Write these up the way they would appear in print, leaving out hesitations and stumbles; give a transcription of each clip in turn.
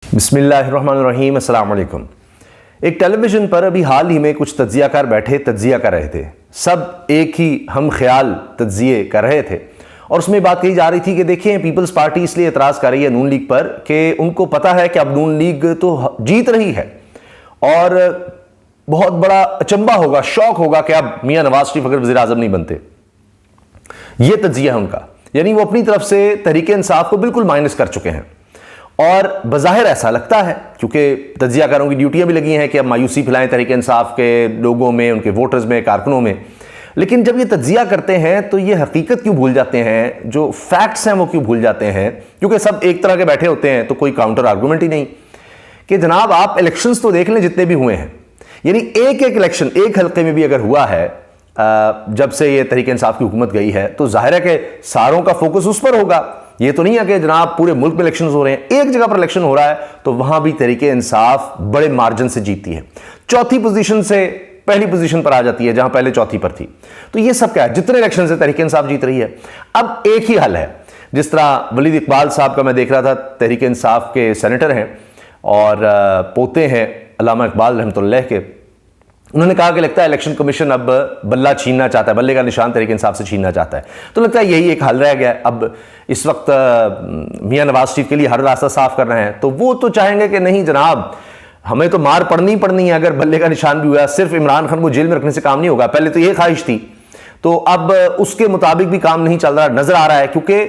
बिस्मिल्लाहिर्रहमानिर्रहीम, अस्सलाम वालेकुम। एक टेलीविज़न पर अभी हाल ही में कुछ तज्जियाकार बैठे तज्जिया कर रहे थे। सब एक ही हम ख्याल तज्जिए कर रहे थे और उसमें बात कही जा रही थी कि देखिए, पीपल्स पार्टी इसलिए एतराज़ कर रही है नून लीग पर कि उनको पता है कि अब नून लीग तो जीत रही है और बहुत बड़ा अचंबा होगा, शौक होगा कि अब मियाँ नवाज शरीफ अगर वज़ीर आज़म नहीं बनते। ये तज्जिया है उनका, यानी वो अपनी तरफ से तहरीक इंसाफ को बिल्कुल माइनस कर चुके हैं। और बज़ाहिर ऐसा लगता है, क्योंकि तज्जियाकारों की ड्यूटियां भी लगी हैं कि अब मायूसी फैलाएं तहरीक इंसाफ के लोगों में, उनके वोटर्स में, कारकुनों में। लेकिन जब ये तज्जिया करते हैं तो ये हकीकत क्यों भूल जाते हैं, जो फैक्ट्स हैं वो क्यों भूल जाते हैं? क्योंकि सब एक तरह के बैठे होते हैं तो कोई काउंटर आर्गूमेंट ही नहीं कि जनाब आप इलेक्शंस तो देख लें जितने भी हुए हैं, यानी एक एक इलेक्शन एक हल्के में भी अगर हुआ है जब से ये तहरीक इंसाफ की हुकूमत गई है तो जाहिर है कि सारों का फोकस उस पर होगा। ये तो नहीं है कि जनाब पूरे मुल्क में इलेक्शन हो रहे हैं, एक जगह पर इलेक्शन हो रहा है तो वहां भी तहरीक इंसाफ बड़े मार्जिन से जीतती है, चौथी पोजीशन से पहली पोजीशन पर आ जाती है जहां पहले चौथी पर थी। तो ये सब क्या है, जितने इलेक्शन से तहरीक इंसाफ जीत रही है। अब एक ही हल है, जिस तरह वलीद इकबाल साहब का मैं देख रहा था, तहरीक इंसाफ के सेनेटर हैं और पोते हैं अल्लामा इकबाल रहमतुल्लाह के। उन्होंने कहा कि लगता है इलेक्शन कमीशन अब बल्ला छीनना चाहता है, बल्ले का निशान तहरीक इंसाफ से छीनना चाहता है। तो लगता है यही एक हल रह गया है। अब इस वक्त मियां नवाज शरीफ के लिए हर रास्ता साफ करना है, तो वो तो चाहेंगे कि नहीं जनाब, हमें तो मार पड़नी पड़नी है। अगर बल्ले का निशान भी हुआ, सिर्फ इमरान खान को जेल में रखने से काम नहीं होगा। पहले तो ये ख्वाहिश थी, तो अब उसके मुताबिक भी काम नहीं चल रहा नजर आ रहा है, क्योंकि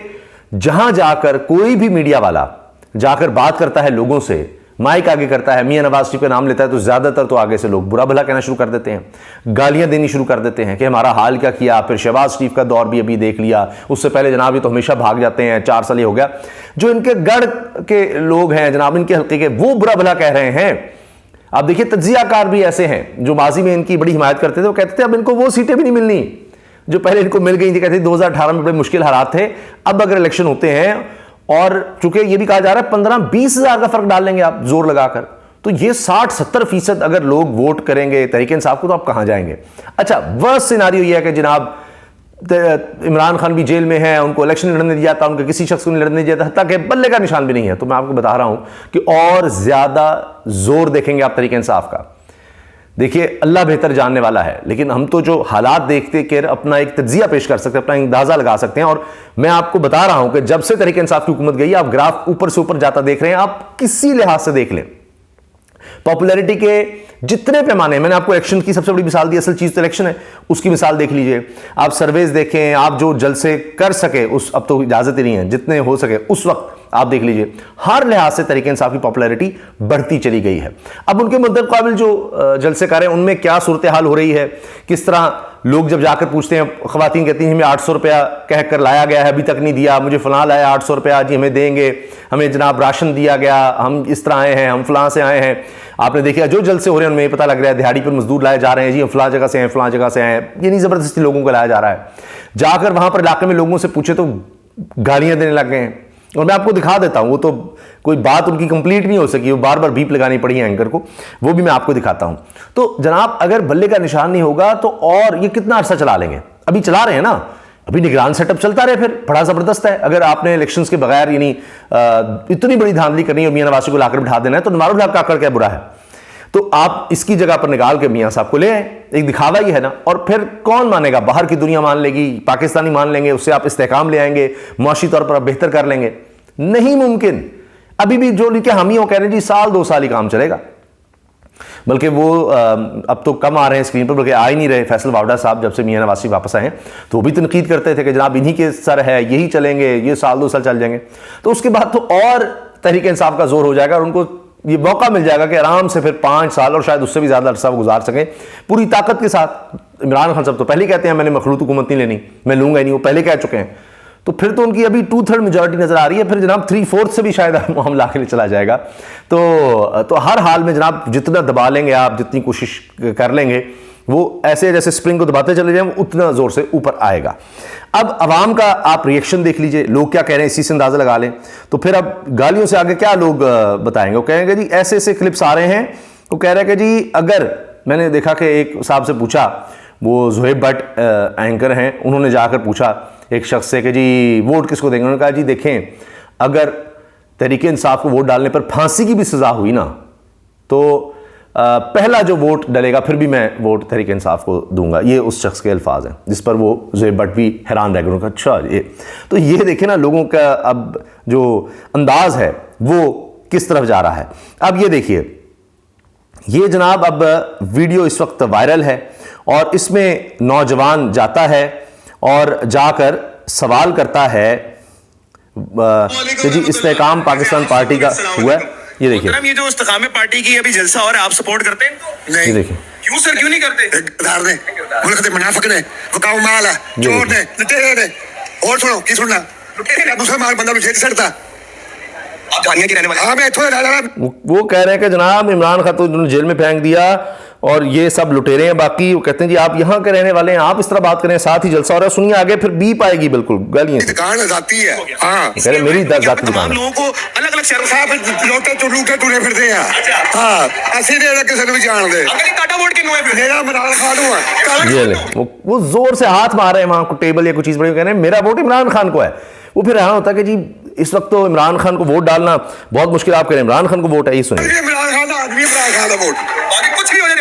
जहां जाकर कोई भी मीडिया वाला जाकर बात करता है लोगों से, माइक आगे करता है, मियां नवाज शरीफ का नाम लेता है, तो ज्यादातर तो आगे से लोग बुरा भला कहना शुरू कर देते हैं, गालियां देनी शुरू कर देते हैं कि हमारा हाल क्या किया। फिर शहबाज शरीफ का दौर भी अभी देख लिया, उससे पहले जनाब ये तो हमेशा भाग जाते हैं, 4 साल हो गया। जो इनके गढ़ के लोग हैं जनाब, इनके हल्के के, वो बुरा भला कह रहे हैं। आप देखिए, तज्जियाकार भी ऐसे हैं जो माजी में इनकी बड़ी हिमायत करते थे, वो कहते थे अब इनको वो सीटें भी नहीं मिलनी जो पहले इनको मिल गई थी। कहते 2018 में बड़े मुश्किल हालात थे, अब अगर इलेक्शन होते हैं और चूंकि ये भी कहा जा रहा है 15-20 हजार का फर्क डाल लेंगे आप जोर लगाकर, तो ये 60-70% अगर लोग वोट करेंगे तहरीक इंसाफ को, तो आप कहां जाएंगे? अच्छा, वर्स्ट सिनारियो ये है कि जनाब इमरान खान भी जेल में है, उनको इलेक्शन लड़ने दिया था, उनके किसी शख्स को नहीं लड़ने दिया था, हत्ता कि बल्ले का निशान भी नहीं है। तो मैं आपको बता रहा हूं कि और ज्यादा जोर देखेंगे आप तहरीक इंसाफ का। देखिए, अल्लाह बेहतर जानने वाला है, लेकिन हम तो जो हालात देखते कर अपना एक तज्जिया पेश कर सकते हैं, अपना अंदाजा लगा सकते हैं। और मैं आपको बता रहा हूं कि जब से तहरीक इंसाफ की हुकूमत गई, आप ग्राफ ऊपर से ऊपर जाता देख रहे हैं। आप किसी लिहाज से देख लें, पॉपुलैरिटी के जितने पैमाने, मैंने आपको इलेक्शन की सबसे बड़ी मिसाल दी, असल चीज तो इलेक्शन है, उसकी मिसाल देख लीजिए। आप सर्वेज देखें, आप जो जलसे कर सके उस, अब तो इजाजत ही नहीं है, जितने हो सके उस वक्त आप देख लीजिए, हर लिहाज से तहरीक इंसाफ की पॉपुलैरिटी बढ़ती चली गई है। अब उनके मुकाबिल जो जलसे कर रहे हैं उनमें क्या सूरत हाल हो रही है, किस तरह लोग जब जाकर पूछते हैं, खवातीन कहती हैं हमें 800 रुपया कहकर लाया गया है, अभी तक नहीं दिया, मुझे फलां लाया 800 रुपया, जी हमें देंगे, हमें जनाब राशन दिया गया, हम इस तरह आए हैं, हम फलां से आए हैं। आपने देखा जो जलसे हो रहे हैं उनमें पता लग रहा है दिहाड़ी पर मजदूर लाए जा रहे हैं, जी हम फलां जगह से हैं, फलां जगह से आए हैं, यानी जबरदस्ती लोगों को लाया जा रहा है। जाकर वहां पर इलाके में लोगों से पूछे तो गालियां देने लग गए हैं। और मैं आपको दिखा देता हूं, वो तो कोई बात उनकी कंप्लीट नहीं हो सकी, वो बार बार बीप लगानी पड़ी है एंकर को, वो भी मैं आपको दिखाता हूं। तो जनाब, अगर बल्ले का निशान नहीं होगा तो और ये कितना अरसा चला लेंगे? अभी चला रहे हैं ना, अभी निगरान सेटअप चलता रहे, फिर बड़ा जबरदस्त है। अगर आपने इलेक्शंस के बगैर यानी इतनी बड़ी धांधली करनी है, मियां नवाज शरीफ को लाकर बिठा देना है, तो नवारुल हक का आकर क्या बुरा है? तो आप इसकी जगह पर निकाल के मियां साहब को ले आए, एक दिखावा ही है ना। और फिर कौन मानेगा? बाहर की दुनिया मान लेगी, पाकिस्तानी मान लेंगे, उससे आप इस्तेहकाम ले आएंगे, मुआशी तौर पर आप बेहतर कर लेंगे। नहीं मुमकिन। अभी भी जो उनके हामी हो कह रहे हैं जी 1-2 साल ही काम चलेगा, बल्कि वो अब तो कम आ रहे हैं स्क्रीन पर, बल्कि आ ही नहीं रहे। फैसल वावडा साहब जब से मियां नवाज शरीफ वापस आए हैं तो वो भी तनकीद करते थे कि जनाब इन्हीं के सर है, यही चलेंगे, ये 1-2 साल चल जाएंगे। तो उसके बाद तो और तहरीक इंसाफ का जोर हो जाएगा और उनको ये मौका मिल जाएगा कि आराम से फिर 5 साल और शायद उससे भी ज्यादा अरसा गुजार सकें पूरी ताकत के साथ। इमरान खान साहब तो पहले कहते हैं मैंने मखलूत हुकूमत नहीं लेनी, मैं लूंगा ही नहीं, वो पहले कह चुके हैं। तो फिर तो उनकी अभी 2/3 मेजॉरिटी नजर आ रही है, फिर जनाब 3/4 से भी शायद मामला आगे चला जाएगा। तो हर हाल में जनाब जितना दबा लेंगे आप, जितनी कोशिश कर लेंगे, वो ऐसे जैसे स्प्रिंग को दबाते चले जाएं, वो उतना जोर से ऊपर आएगा। अब अवाम का आप रिएक्शन देख लीजिए, लोग क्या कह रहे हैं, इसी से अंदाजा लगा लें। तो फिर अब गालियों से आगे क्या लोग बताएंगे? वो कहेंगे जी ऐसे ऐसे क्लिप्स आ रहे हैं, वो कह रहे हैं कि जी अगर, मैंने देखा कि एक साहब से पूछा, वो ज़ुहैब भट्ट एंकर हैं, उन्होंने जाकर पूछा एक शख्स से कि जी वोट किसको देंगे? उन्होंने कहा जी देखें, अगर तहरीक इंसाफ को वोट डालने पर फांसी की भी सज़ा हुई ना, तो पहला जो वोट डलेगा फिर भी मैं वोट तहरीक इंसाफ को दूंगा। ये उस शख्स के अल्फाज हैं जिस पर वो ज़ुहैब भट्ट भी हैरान रह गए। अच्छा ये तो ये देखें ना, लोगों का अब जो अंदाज है वो किस तरफ जा रहा है। अब ये देखिए, ये जनाब अब वीडियो इस वक्त वायरल है और इसमें नौजवान जाता है और जाकर सवाल करता है कि जी इस्तेकाम पाकिस्तान पार्टी का हुआ है। ये देखिए, ये जो इस्तेकाम पार्टी की अभी जलसा हो रहा है, आप सपोर्ट करते हैं? नहीं। ये देखिए, क्यों सर, क्यों नहीं करते? ने मुल्क दे मुनाफिक ने, वकाऊ माल है, चोर ने, लुटेरे ने। और सुनो की सुनना, लुटेरे ने मुसलमान बंदा नु जेल सड़ता। आप जानिया के रहने वाले? हां, मैं इथों रह रहा। वो कह रहे हैं कि जनाब इमरान खान तो जेल में फेंक दिया और ये सब लुटेरे हैं। बाकी वो कहते हैं जी आप यहाँ के रहने वाले हैं, आप इस तरह बात करें, साथ ही जलसा हो रहा है। सुनिए आगे, फिर बीप आएगी बिल्कुल गालियां। दुकान जाती है। हां, कह रहे मेरी जाती दुकान है। लोगों को अलग-अलग शहर साहब लोटे तो लूटे टुरे फिरदे हैं। हां, असि ने किसी ने भी जान दे। अंकल काटा वोट किन्नू है? मेरा इमरान खान हुआ। ये ले, वो जोर से हाथ मार रहे हैं वहां को टेबल या कुछ चीज बड़ी, कह रहे हैं मेरा वोट इमरान खान को है। वो फिर हैरान होता है कि जी इस वक्त तो इमरान खान को वोट डालना बहुत मुश्किल, आप कह रहे हैं इमरान खान को वोट है। ये सुनिए, इमरान खान आदमी, इमरान खान का वोट बाकी कुछ नहीं हो जाने।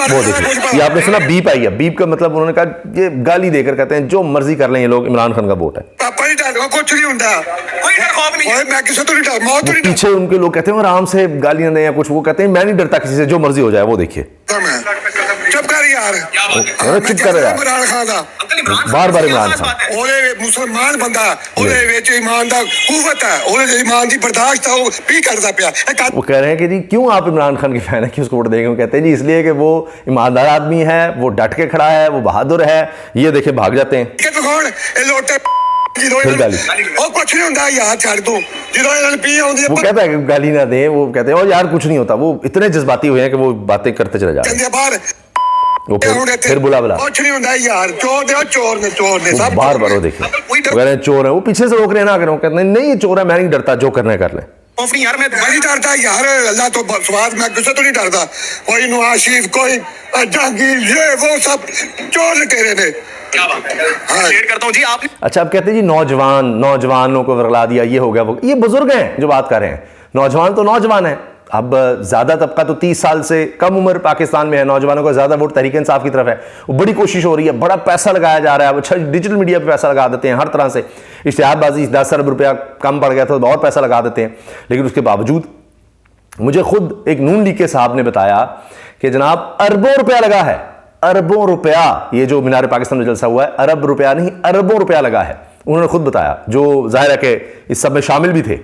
वो देखिए, ये आपने सुना बीप आई है। बीप का मतलब उन्होंने कहा ये गाली देकर कहते हैं जो मर्जी कर लें ये लोग, इमरान खान का वोट है। पापा नहीं डाल, कुछ नहीं होता, कोई डर खौफ नहीं है। मैं किसी तो नहीं डर, मौत नहीं पीछे उनके लोग कहते हैं आराम से गालियां दें या कुछ, वो कहते हैं मैं नहीं डरता किसी से, जो मर्जी हो जाए। वो देखिए, चुप कर यार, चुप कर यार, इमरान खान का बार बार इमरान खान। ओले मुसलमान बंदा, ओले विच ईमान दा कुव्वत है, ओले ईमान दी बर्दाश्त है, वो भी करदा पिया। वो कह रहे हैं कि जी क्यों आप इमरान खान के फैन है, क्यों उसको वोट देंगे? वो कहते हैं जी इसलिए कि वो ईमानदार आदमी है, वो डट के खड़ा है, वो बहादुर है। ये देखिए भाग जाते हैं। फिर गाली, और कुछ नहीं होता यार, छाड़ दो जिदों इन्होंने पी आउंदी है। वो कहता है कि गाली ना दें, वो कहते हैं और यार कुछ नहीं होता। वो इतने जज्बाती हुए हैं कि वो बातें करते चले जा रहे हैं। बाहर वो फिर बुला कुछ नहीं होता यार, चोर दे, चोर ने सब बार बार। वो देखिए, वो कह रहे हैं चोर है, वो पीछे से रोक रहे हैं ना, वो कहते हैं नहीं ये चोर है, मैं नहीं डरता, जो करना है कर ले। यार मैं नहीं डरता यार, अल्लाह तो स्वाद, मैं किसी तो नहीं डरता। कोई नवाज शरीफ, कोई जहांगीर, ये वो सब चोर लुटेरे ने। क्या बात है, शेयर करता हूं जी। आप अच्छा, अब कहते हैं जी नौजवानों को वर्गला दिया, ये हो गया वो। ये बुजुर्ग हैं जो बात कर रहे हैं, नौजवान तो नौजवान है। अब ज्यादा तबका तो 30 साल से कम उम्र पाकिस्तान में है, नौजवानों का ज्यादा वोट तहरीक इंसाफ की तरफ है। वो बड़ी कोशिश हो रही है, बड़ा पैसा लगाया जा रहा है। अब अच्छा डिजिटल मीडिया पे पैसा लगा देते हैं हर तरह से, इश्तिहारबाजी, 10 अरब रुपया कम पड़ गया था तो और पैसा लगा देते हैं। लेकिन उसके बावजूद मुझे खुद एक नून लीग के साहब ने बताया कि जनाब अरबों रुपया लगा है, अरबों रुपया। ये जो मीनार पाकिस्तान में जलसा हुआ है, अरब रुपया नहीं अरबों रुपया लगा है। उन्होंने खुद बताया, जो जाहिर है कि इस सब में शामिल भी थे,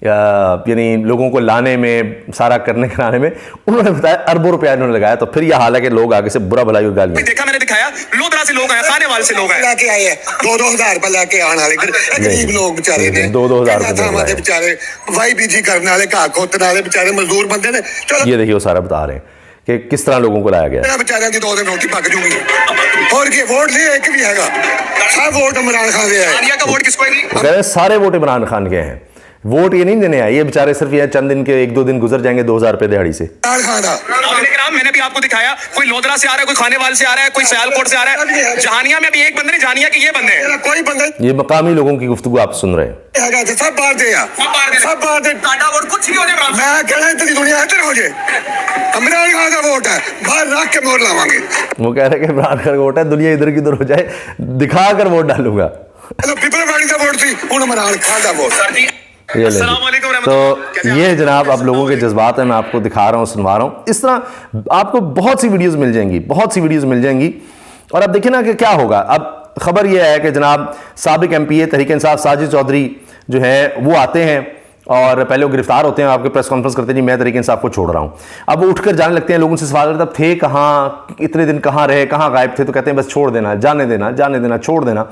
यानी लोगों को लाने में, सारा करने कराने में, उन्होंने बताया अरबों रुपया इन्होंने लगाया। तो फिर यह हाल है कि लोग आगे से बुरा भलाई और गाली देखा, मैंने दिखाया, लोधरा से लोग आए, खानेवाल से लोग आए, लेके आए हैं 2-2 हजार लेके आने वाले गरीब लोग बेचारे ने, 2-2 हजार बेचारे वाई बीजी करने वाले, घा खोतने वाले बेचारे मजदूर बंदे ने। चलो ये देखिए, वो सारा बता रहे हैं कि किस तरह लोगों को लाया गया। बेचारे की 2 दिन रोटी पक जूगी। और ये वोट नहीं एक भी हैगा, सब वोट इमरान खान के है। का वोट किसको है? कह रहे हैं सारे वोट इमरान खान के हैं, वोट ये नहीं देने आए, ये बेचारे सिर्फ ये चंद दिन के 1-2 दिन गुजर जाएंगे 2000 रुपए दिहाड़ी से। मैंने भी आपको दिखाया, कोई लोधरा से आ रहा है, कोई खानेवाल से आ रहा है, कोई सियालकोट से आ रहा है। जहानिया में भी एक बंदे ने जानिया कि ये बंदे हैं, कोई बंदा। ये मकामी लोगों की गुफ्तगू आप सुन रहे हैं। सब बाहर दे, सब बाहर दे, काटा वोट कुछ नहीं होने। मैं कह रहा हूं इतनी दुनिया इधर हो जाए, इमरान खान का वोट है, बाहर रख के मोर लावांगे। वो कह रहे हैं कि इमरान खान का वोट है, दुनिया इधर की उधर हो जाए, दिखा कर वोट डालूंगा। पीपल पार्टी का वोट थी, उन इमरान खान का वोट। तो ये जनाब आप लोगों के जज्बात हैं, मैं आपको दिखा रहा हूँ, सुनवा रहा हूँ। इस तरह आपको बहुत सी वीडियोस मिल जाएंगी, बहुत सी वीडियोस मिल जाएंगी। और अब देखिए ना कि क्या होगा। अब खबर यह है कि जनाब साबिक MPA तहरीक इंसाफ साजिद चौधरी जो है वो आते हैं और पहले वो गिरफ्तार होते हैं, आपके प्रेस कॉन्फ्रेंस करते हैं जी मैं तहरीक इंसाफ को छोड़ रहा हूँ। अब वो उठकर जाने लगते हैं, लोगों से सवाल करते, अब थे कहाँ, इतने दिन कहाँ रहे, कहाँ गायब थे? तो कहते हैं बस छोड़ देना, जाने देना, जाने देना, छोड़ देना।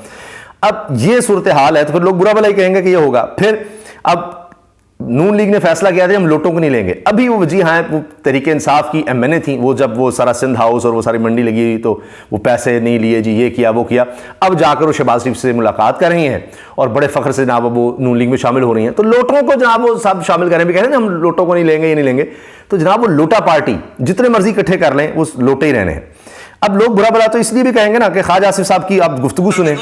अब ये सूरत हाल है तो फिर लोग बुरा भला ही कहेंगे कि ये होगा। फिर अब नून लीग ने फैसला किया था हम लोटों को नहीं लेंगे। अभी वो जी हाँ, वो तहरीक इंसाफ की MNA थी, वो जब वो सारा सिंध हाउस और वो सारी मंडी लगी तो वो पैसे नहीं लिए जी, ये किया वो किया। अब जाकर वो शहबाज शरीफ से मुलाकात कर रही हैं और बड़े फख्र से जनाब वो नून लीग में शामिल हो रही हैं। तो लोटों को जनाब वो सब शामिल करें, भी कह रहे हैं हम लोटों को नहीं लेंगे, ये नहीं लेंगे। तो जनाब वो लोटा पार्टी जितने मर्जी इकट्ठे कर लें वो लोटे ही रहने हैं। अब लोग बुरा भला तो इसलिए भी कहेंगे ना कि ख्वाजा आसिफ साहब की आप गुफ्तगू सुने।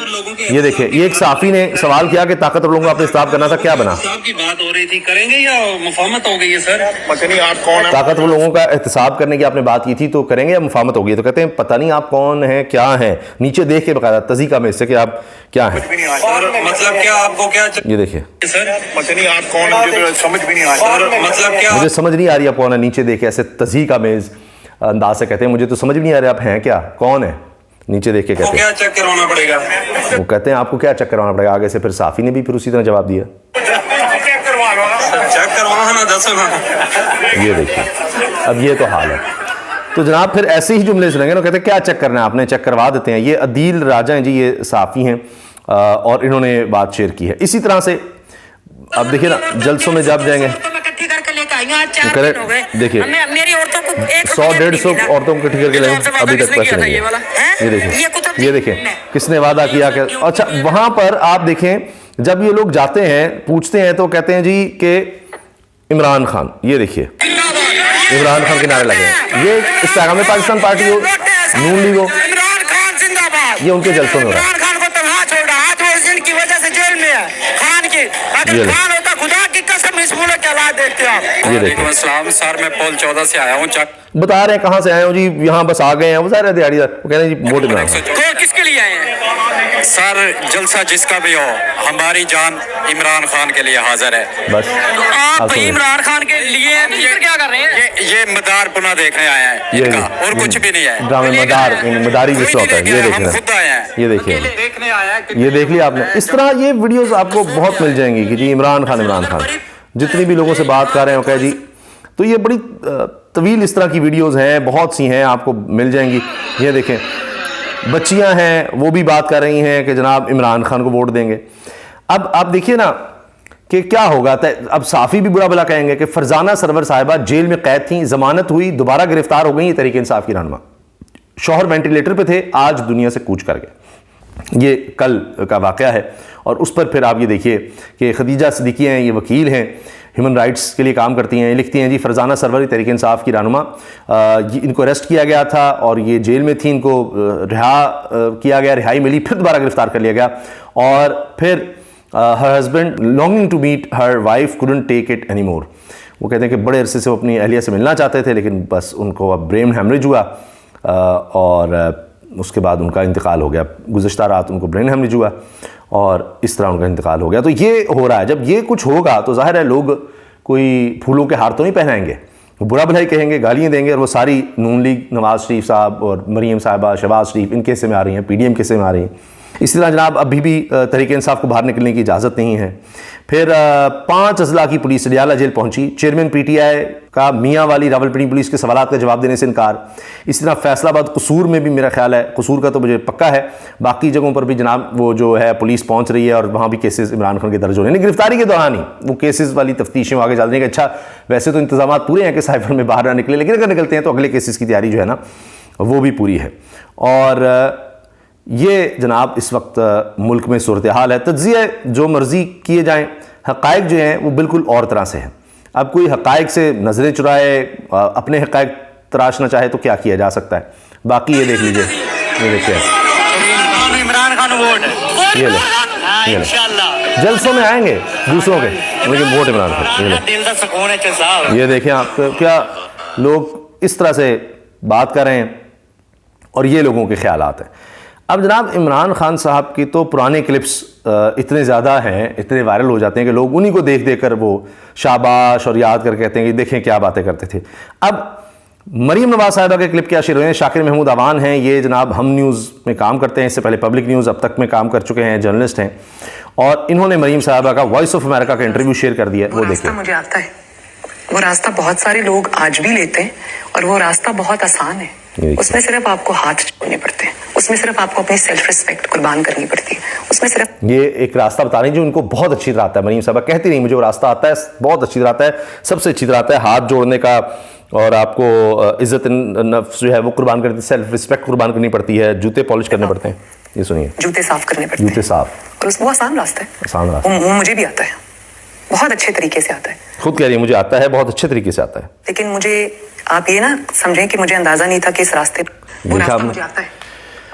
ये देखिए, ये एक सहाफी ने सवाल किया कि ताकतवर लोगों को आपने इस्तेमाल करना था, क्या बना? की बात हो रही थी, करेंगे या मुफाहमत हो गई है सर? पता नहीं आप कौन है। ताकतवर लोगों का एहतसाब करने की आपने बात की थी, तो करेंगे या मुफाहमत हो गई? तो कहते हैं पता नहीं आप कौन हैं, क्या हैं, नीचे देख के बकायदा तज़ीका में इससे कि आप क्या हैं। मतलब क्या आपको क्या ये देखिए सर, पता नहीं आप कौन है, मुझे तो समझ भी नहीं आ रहा। मतलब क्या मुझे समझ नहीं आ रही आप कौन है, नीचे देखे ऐसे तज़ीका में अंदाज से कहते हैं मुझे तो समझ भी नहीं आ रहा आप हैं क्या, कौन है, नीचे देख के कहते हैं। क्या चेक करवाना पड़ेगा? वो कहते हैं आपको क्या चेक करवाना पड़ेगा। आगे से फिर साफी ने भी फिर उसी तरह जवाब दिया। चेक करवाना ना, दस ना। ये देखिए, अब ये तो हाल है। तो जनाब फिर ऐसे ही जुमले सुनेंगे ना, कहते हैं क्या चेक करना है आपने, चेक करवा देते हैं। ये अदील राजा हैं जी, ये साफ़ी हैं और इन्होंने बात शेयर की है। इसी तरह से अब देखिए ना, जलसों में जब जाएंगे देखिए 100-150 औरतों को इकट्ठी करके लाएंगे, अभी तक पैसे नहीं है। ये देखिए किसने वादा किया कि अच्छा, वहां पर आप देखें जब ये लोग जाते हैं पूछते हैं तो कहते हैं जी कि इमरान खान, ये देखिए इमरान खान के नारे लगे हैं। ये इस्तेकाम पाकिस्तान पार्टी हो, नून लीग हो, ये उनके जलसों में हो रहा है। ये देखिए सर, मैं पोल 14 से आया हूँ। बता रहे हैं कहाँ से आए हो जी, यहाँ बस आ गए हैं। वो सारे दिहाड़ीदार वो कह रहे हैं जी वोट इमरान खान। तो किसके लिए आए हैं सर? जलसा जिसका भी हो, हमारी जान इमरान खान के लिए हाजिर है। बस आप इमरान खान के लिए क्या कर रहे हैं? ये मदार पुनः देखने आए हैं इनका, और कुछ भी नहीं है। ड्रामे मदारी जिससे होता है, ये देखिए, ये देखिए, देखने आया है। ये देख लिया आपने। इस तरह ये वीडियोस आपको बहुत मिल जाएंगी कि जी इमरान खान जितनी भी लोगों से बात कर रहे हो कहे जी। तो ये बड़ी तवील इस तरह की वीडियोस हैं, बहुत सी हैं, आपको मिल जाएंगी। ये देखें, बच्चियां हैं वो भी बात कर रही हैं कि जनाब इमरान खान को वोट देंगे। अब आप देखिए ना कि क्या होगा। अब साफ़ी भी बुरा भला कहेंगे कि फरजाना सरवर साहिबा जेल में कैद थी, जमानत हुई, दोबारा गिरफ्तार हो गई। ये तहरीक इंसाफ की रहनुमा, शौहर वेंटिलेटर पे थे, आज दुनिया से कूच कर गए। ये कल का वाक़या है। और उस पर फिर आप ये देखिए कि खदीजा सिद्दीकी हैं, ये वकील हैं, ह्यूमन राइट्स के लिए काम करती हैं। लिखती हैं जी फरजाना सरवर तहरीक इंसाफ की रहनुमा, इनको अरेस्ट किया गया था और ये जेल में थी, इनको रिहा किया गया, रिहाई मिली, फिर दोबारा गिरफ्तार कर लिया गया। और फिर her husband longing to meet her wife couldn't take it any more. वो कहते हैं कि बड़े अरसे से वो अपनी अहलिया से मिलना चाहते थे, लेकिन बस उनको अब ब्रेन हेमरेज हुआ और उसके बाद उनका इंतकाल हो गया। गुज़श्ता रात उनको ब्रेन हेमरेज हुआ और इस तरह उनका इंतकाल हो गया। तो ये हो रहा है। जब ये कुछ होगा तो जाहिर है लोग कोई फूलों के हार तो नहीं पहनाएंगे, बुरा भलाई कहेंगे, गालियाँ देंगे। और वो सारी नून लीग, नवाज शरीफ साहब और मरीम साहिबा, शहबाज शरीफ, इनके हिस्से में आ रही हैं, PDM के हिस्से में आ रही हैं। इसी तरह जनाब अभी भी तहरीक इंसाफ को बाहर निकलने की इजाज़त नहीं है। फिर 5 अजला की पुलिस डियाला जेल पहुंची। चेयरमैन PTI का मियाँ वाली रावलपिंडी पुलिस के सवालात का जवाब देने से इनकार। इसी तरह फैसलाबाद कसूर में भी मेरा ख्याल है, कसूर का तो मुझे पक्का है, बाकी जगहों पर भी जनाब वो जो है पुलिस पहुंच रही है और वहाँ भी केसेस इमरान खान के दर्ज हो रहे हैं। गिरफ्तारी के दौरान ही वो केसेस वाली तफ्तीशें आगे चल रही हैं कि अच्छा वैसे तो इंतजाम पूरे हैं कि साइफर में बाहर ना निकले, लेकिन अगर निकलते हैं तो अगले केसेस की तैयारी जो है ना वो भी पूरी है। और ये जनाब इस वक्त मुल्क में सूरत हाल है। तज्ज़िया जो मर्ज़ी किए जाएँ, हक़ाइक़ जो हैं वो बिल्कुल और तरह से हैं। अब कोई हक़ाइक़ से नज़रें चुराए, अपने हक़ाइक़ तराशना चाहे तो क्या किया जा सकता है। बाकी ये देख लीजिए, ये देखिए इमरान खान वोट, ये ले जलसों में आएंगे दूसरों के, लेकिन वोट इमरान खान। ये देखें आप क्या लोग इस तरह से बात कर रहे हैं और ये लोगों के ख्यालात हैं। अब जनाब इमरान खान साहब की तो पुराने क्लिप्स इतने ज़्यादा हैं, इतने वायरल हो जाते हैं कि लोग उन्हीं को देख देख कर वो शाबाश और याद कर कहते हैं कि देखें क्या बातें करते थे। अब मरीम नवाज साहिबा के क्लिप क्या शेयर हुए हैं। शाकिर महमूद अवान हैं, ये जनाब हम न्यूज़ में काम करते हैं, इससे पहले पब्लिक न्यूज़ अब तक में काम कर चुके हैं, जर्नलिस्ट हैं। और इन्होंने मरीम साहिबा का वॉइस ऑफ अमेरिका का इंटरव्यू शेयर कर दिया। वो देखिए। मुझे आता है, वो रास्ता बहुत सारे लोग आज भी लेते हैं और वो रास्ता बहुत आसान है। उसमें सिर्फ आपको हाथ छोड़ने पड़ते हैं, उसमें सिर्फ आपको अपनी सेल्फ रिस्पेक्ट कुर्बान करनी पड़ती है, उसमें सिर्फ ये एक रास्ता बता रही जो उनको बहुत अच्छी तरह आता है। मरीम साहबा कहती नहीं मुझे वो रास्ता आता है, बहुत अच्छी तरह आता है, सबसे अच्छी तरह आता है हाथ जोड़ने का, और आपको इज्जत नफ्स जो है वो कुर्बान करती है, सेल्फ रिस्पेक्ट कुर्बान करनी पड़ती है, जूते पॉलिश करने पड़ते हैं। ये सुनिए, जूते साफ करने पड़ते हैं, जूते साफ, और वो आसान रास्ता है, आसान रास्ता। वो मुझे भी आता है, बहुत अच्छे तरीके से आता है। खुद कह रही है मुझे आता है, बहुत अच्छे तरीके से आता है। लेकिन मुझे आप ये ना समझें कि मुझे अंदाजा नहीं था कि इस रास्ते वो रास्ता मुझे आता है,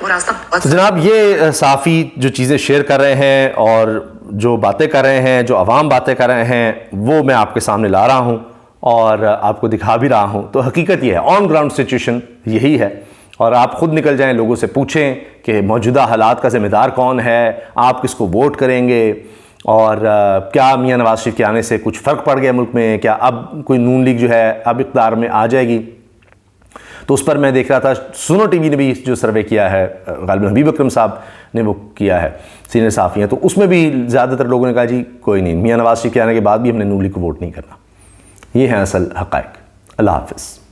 वो रास्ता बहुत। तो जनाब ये साफ़ी जो चीज़ें शेयर कर रहे हैं और जो बातें कर रहे हैं, जो अवाम बातें कर रहे हैं, वो मैं आपके सामने ला रहा हूँ और आपको दिखा भी रहा हूँ। तो हकीकत ये है, ऑन ग्राउंड सिचुएशन यही है। और आप ख़ुद निकल जाएं, लोगों से पूछें कि मौजूदा हालात का ज़िम्मेदार कौन है, आप किसको वोट करेंगे, और क्या मियां नवाज शरीफ के आने से कुछ फ़र्क पड़ गया मुल्क में, क्या अब कोई नून लीग जो है अब इक़्तिदार में आ जाएगी। तो उस पर मैं देख रहा था, सुनो टीवी ने भी जो सर्वे किया है, गालिबन हबीब अकरम साहब ने वो किया है, सीनियर साफ़ी हैं, तो उसमें भी ज़्यादातर लोगों ने कहा जी कोई नहीं, मियां नवाज शरीफ के आने के बाद भी हमने नून लीग को वोट नहीं करना। ये हैं असल हक़ाइक़। अल्लाह हाफ़िज़।